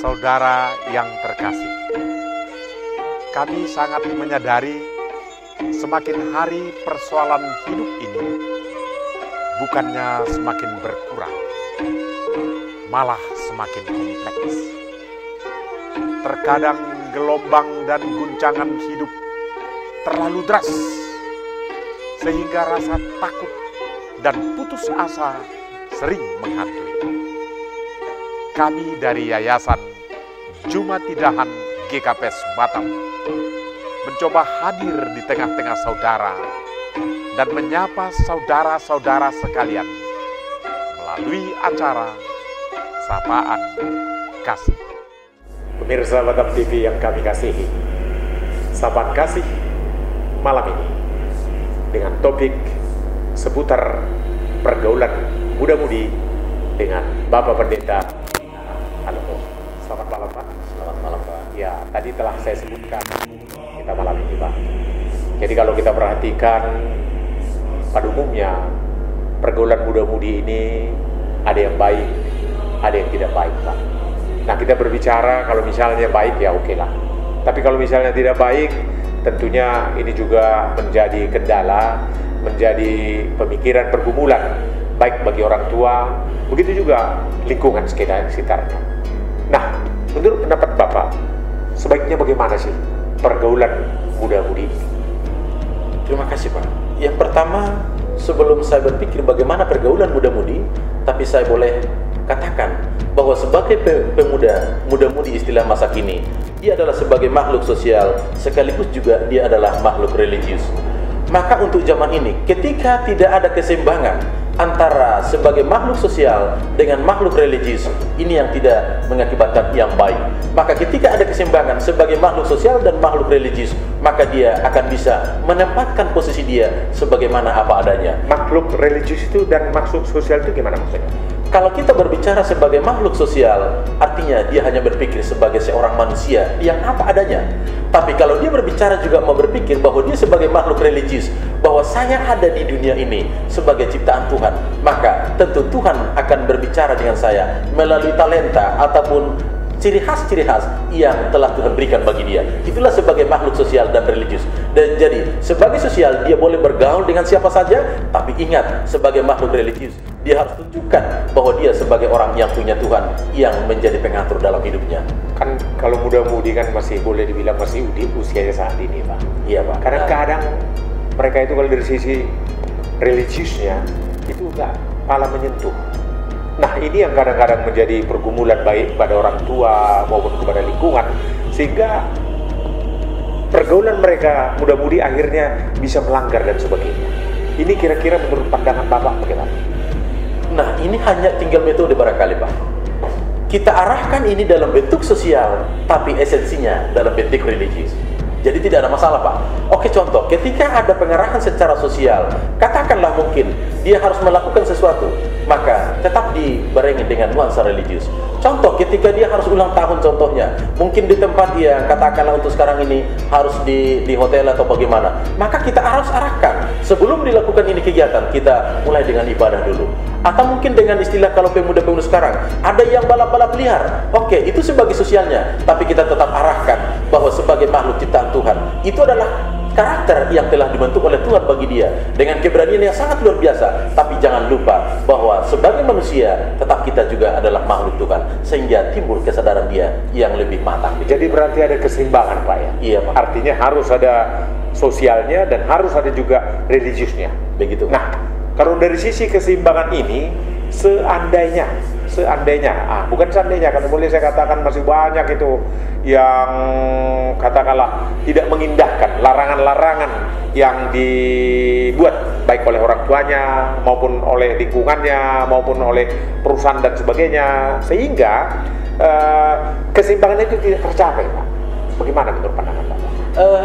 saudara yang terkasih, kami sangat menyadari semakin hari persoalan hidup ini bukannya semakin berkurang, malah semakin kompleks. Terkadang gelombang dan guncangan hidup terlalu deras, sehingga rasa takut dan putus asa sering menghantui. Kami dari Yayasan Jumatidahan GKPS Batam mencoba hadir di tengah-tengah saudara dan menyapa saudara-saudara sekalian melalui acara Sapaan Kasih. Pemirsa Batam TV yang kami kasihi, Sapaan Kasih malam ini dengan topik seputar pergaulan muda-mudi dengan Bapak Pendeta. Halo, selamat malam Pak. Selamat malam Pak. Ya, tadi telah saya sebutkan kita malam ini Pak. Jadi kalau kita perhatikan pada umumnya pergaulan muda-mudi ini ada yang baik, ada yang tidak baik Pak. Nah, kita berbicara kalau misalnya baik ya oke lah. Tapi kalau misalnya tidak baik, tentunya ini juga menjadi kendala, menjadi pemikiran pergumulan baik bagi orang tua, begitu juga lingkungan sekitarnya. Nah, menurut pendapat Bapak, sebaiknya bagaimana sih pergaulan muda-mudi? Terima kasih Pak. Yang pertama, sebelum saya berpikir bagaimana pergaulan muda-mudi, tapi saya boleh katakan bahwa sebagai muda-mudi istilah masa kini, dia adalah sebagai makhluk sosial, sekaligus juga dia adalah makhluk religius. Maka untuk zaman ini, ketika tidak ada keseimbangan antara sebagai makhluk sosial dengan makhluk religius, ini yang tidak mengakibatkan yang baik. Maka ketika ada keseimbangan sebagai makhluk sosial dan makhluk religius, maka dia akan bisa menempatkan posisi dia sebagaimana apa adanya. Makhluk religius itu dan makhluk sosial itu gimana maksudnya? Kalau kita berbicara sebagai makhluk sosial, artinya dia hanya berpikir sebagai seorang manusia yang apa adanya. Tapi kalau dia berbicara juga mau berpikir bahwa dia sebagai makhluk religius, bahwa saya ada di dunia ini sebagai ciptaan Tuhan, maka tentu Tuhan akan berbicara dengan saya melalui talenta ataupun ciri khas yang telah Tuhan berikan bagi dia. Itulah sebagai makhluk sosial dan religius. Dan jadi sebagai sosial dia boleh bergaul dengan siapa saja, tapi ingat sebagai makhluk religius dia harus tunjukkan bahwa dia sebagai orang yang punya Tuhan yang menjadi pengatur dalam hidupnya. Kan kalau muda-mudi kan masih boleh dibilang masih usianya saat ini Pak. Iya Pak. Kadang-kadang mereka itu kalau dari sisi religiusnya itu enggak malah menyentuh. Nah, ini yang kadang-kadang menjadi pergumulan baik pada orang tua maupun kepada lingkungan, sehingga pergaulan mereka muda-mudi akhirnya bisa melanggar dan sebagainya. Ini kira-kira menurut pandangan Bapak bagaimana? Nah, ini hanya tinggal metode barangkali Pak. Kita arahkan ini dalam bentuk sosial, tapi esensinya dalam bentuk religius. Jadi tidak ada masalah Pak. Oke, contoh, ketika ada pengarahan secara sosial, katakanlah mungkin dia harus melakukan sesuatu, maka tetap dibarengi dengan nuansa religius. Contoh, ketika dia harus ulang tahun contohnya, mungkin di tempat yang katakanlah untuk sekarang ini harus di hotel atau bagaimana, maka kita harus arahkan sebelum dilakukan ini kegiatan, kita mulai dengan ibadah dulu. Atau mungkin dengan istilah kalau pemuda-pemuda sekarang, ada yang balap-balap liar. Oke, itu sebagai sosialnya, tapi kita tetap arahkan bahwa sebagai makhluk ciptaan Tuhan, itu adalah karakter yang telah dibentuk oleh Tuhan bagi dia dengan keberanian yang sangat luar biasa. Tapi jangan lupa bahwa sebagai manusia tetap kita juga adalah makhluk Tuhan, sehingga timbul kesadaran dia yang lebih matang. Jadi berarti ada keseimbangan Pak ya? Iya Pak. Artinya harus ada sosialnya dan harus ada juga religiusnya. Begitu. Nah, kalau dari sisi keseimbangan ini, bukan seandainya, karena boleh saya katakan masih banyak itu yang katakanlah tidak mengindahkan larangan-larangan yang dibuat baik oleh orang tuanya maupun oleh lingkungannya maupun oleh perusahaan dan sebagainya, sehingga keseimbangan itu tidak tercapai Pak. Bagaimana menurut pandangan Pak?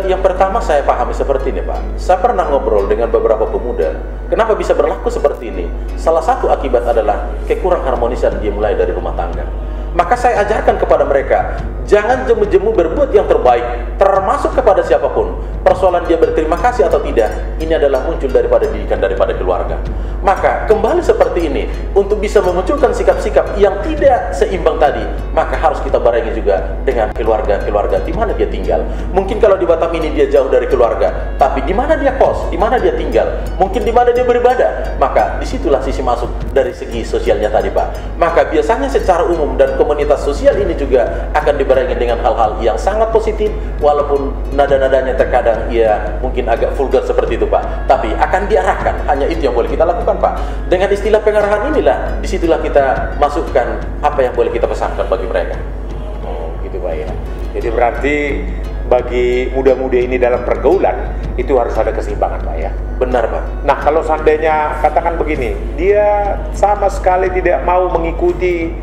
Yang pertama saya pahami seperti ini Pak. Saya pernah ngobrol dengan beberapa pemuda. Kenapa bisa berlaku seperti ini? Salah satu akibat adalah kekurang harmonisan dimulai dari rumah tangga. Maka saya ajarkan kepada mereka, jangan jemu-jemu berbuat yang terbaik, termasuk kepada siapapun. Persoalan dia berterima kasih atau tidak, ini adalah muncul daripada didikan daripada keluarga. Maka kembali seperti ini, untuk bisa memunculkan sikap-sikap yang tidak seimbang tadi, maka harus kita barengi juga dengan keluarga-keluarga di mana dia tinggal. Mungkin kalau di Batam ini dia jauh dari keluarga, tapi di mana dia kos, di mana dia tinggal, mungkin di mana dia beribadah, maka disitulah sisi masuk dari segi sosialnya tadi, Pak. Maka biasanya secara umum dan komunitas sosial ini juga akan dibarengi dengan hal-hal yang sangat positif, walaupun nada-nadanya terkadang ya mungkin agak vulgar seperti itu, Pak, tapi akan diarahkan. Hanya itu yang boleh kita lakukan, Pak. Dengan istilah pengarahan inilah, disitulah kita masukkan apa yang boleh kita pesankan bagi mereka. Oh gitu Pak ya. Jadi berarti bagi muda-mudi ini dalam pergaulan itu harus ada keseimbangan, Pak ya. Benar, Pak. Nah, kalau seandainya katakan begini, dia sama sekali tidak mau mengikuti,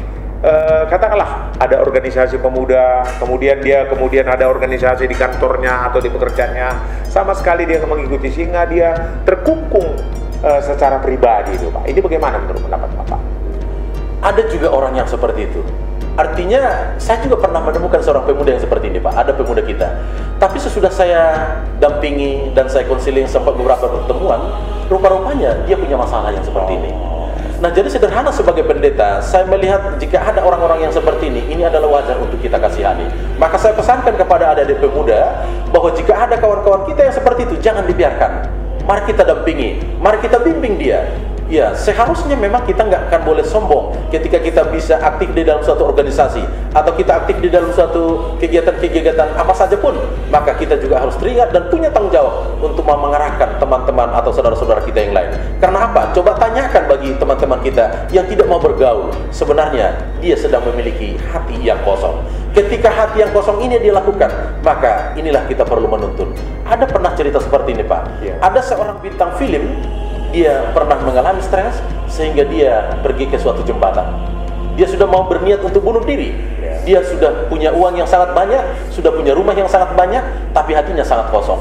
katakanlah ada organisasi pemuda, kemudian ada organisasi di kantornya atau di pekerjaannya, sama sekali dia mengikuti, sehingga dia terkungkung secara pribadi itu, Pak. Ini bagaimana menurut pendapat Bapak? Ada juga orang yang seperti itu. Artinya, saya juga pernah menemukan seorang pemuda yang seperti ini, Pak. Ada pemuda kita. Tapi sesudah saya dampingi dan saya konseling sempat beberapa pertemuan, rupa-rupanya dia punya masalah yang seperti ini. Nah, jadi sederhana sebagai pendeta, saya melihat jika ada orang-orang yang seperti ini adalah wajar untuk kita kasihani. Maka saya pesankan kepada adik-adik pemuda, bahwa jika ada kawan-kawan kita yang seperti itu, jangan dibiarkan. Mari kita dampingi, mari kita bimbing dia. Ya, seharusnya memang kita nggak akan boleh sombong ketika kita bisa aktif di dalam suatu organisasi atau kita aktif di dalam suatu kegiatan-kegiatan apa saja pun. Maka kita juga harus teringat dan punya tanggung jawab untuk mengarahkan teman-teman atau saudara-saudara kita yang lain. Karena apa? Coba tanyakan bagi teman-teman kita yang tidak mau bergaul, sebenarnya dia sedang memiliki hati yang kosong. Ketika hati yang kosong ini dia lakukan, maka inilah kita perlu menuntun. Ada pernah cerita seperti ini, Pak. Ada seorang bintang film, dia pernah mengalami stres sehingga dia pergi ke suatu jembatan. Dia sudah mau berniat untuk bunuh diri. Dia sudah punya uang yang sangat banyak, sudah punya rumah yang sangat banyak, tapi hatinya sangat kosong.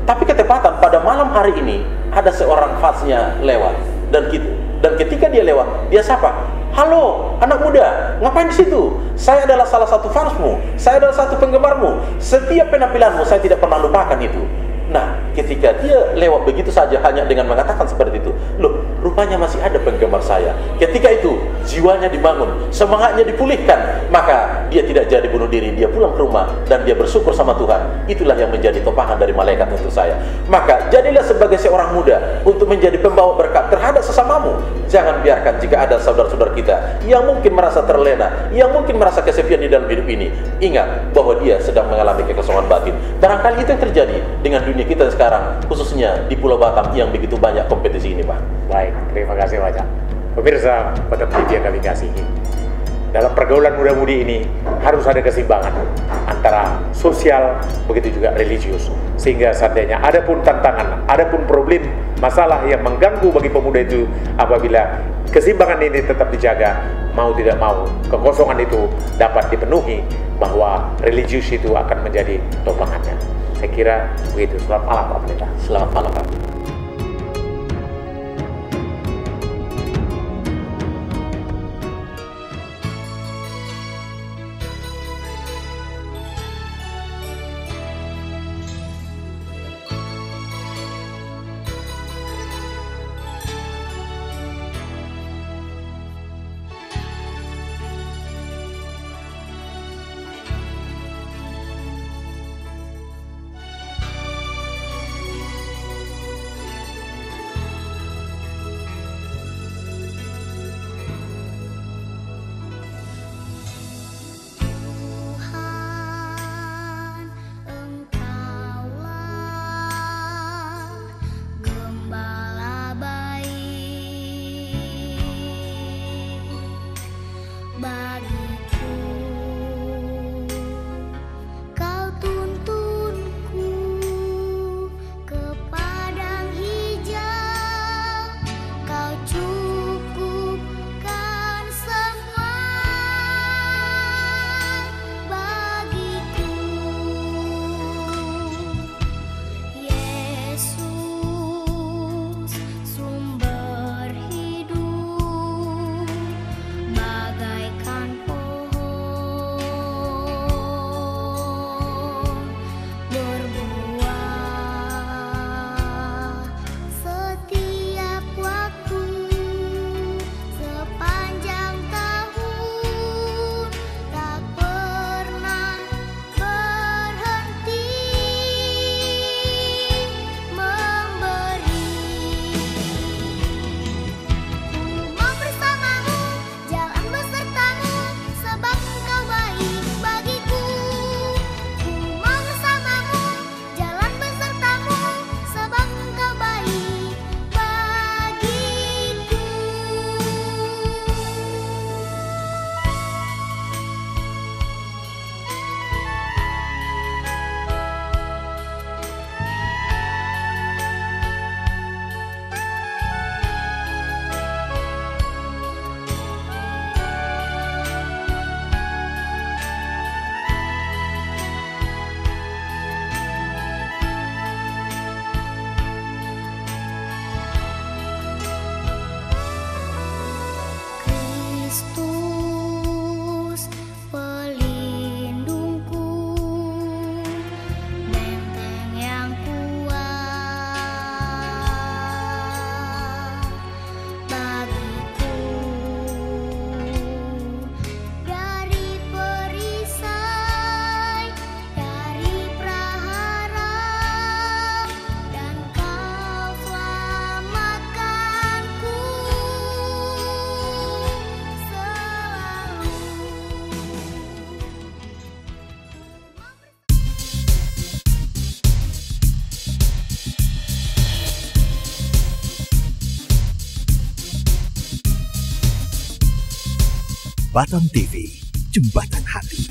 Tapi ketepatan pada malam hari ini ada seorang fansnya lewat dan ketika dia lewat, dia sapa, "Halo, anak muda, ngapain di situ? Saya adalah salah satu fansmu, saya adalah satu penggemarmu. Setiap penampilanmu saya tidak pernah lupakan itu." Nah, ketika dia lewat begitu saja hanya dengan mengatakan seperti itu, loh, rupanya masih ada penggemar saya. Ketika itu, jiwanya dibangun, semangatnya dipulihkan, maka dia tidak jadi bunuh diri, dia pulang ke rumah, dan dia bersyukur sama Tuhan. Itulah yang menjadi topangan dari malaikat untuk saya. Maka, jadilah sebagai seorang muda untuk menjadi pembawa berkat terhadap sesamamu. Jangan biarkan jika ada saudara-saudara kita yang mungkin merasa terlena, yang mungkin merasa kesepian di dalam hidup ini. Ingat bahwa dia sedang mengalami kekosongan batin. Barangkali itu yang terjadi dengan dunia kita sekarang, khususnya di Pulau Batam yang begitu banyak kompetisi ini, Pak. Baik, terima kasih banyak. Pemirsa Batam TV yang kami kasihi, dalam pergaulan muda-mudi ini harus ada keseimbangan antara sosial begitu juga religius, sehingga seandainya ada pun tantangan, ada pun problem, masalah yang mengganggu bagi pemuda itu, apabila keseimbangan ini tetap dijaga, mau tidak mau kekosongan itu dapat dipenuhi, bahwa religius itu akan menjadi topangannya. Saya kira begitu. Selamat malam, Pak Pendeta. Selamat malam, Pak. Jembatan TV, Jembatan Hati.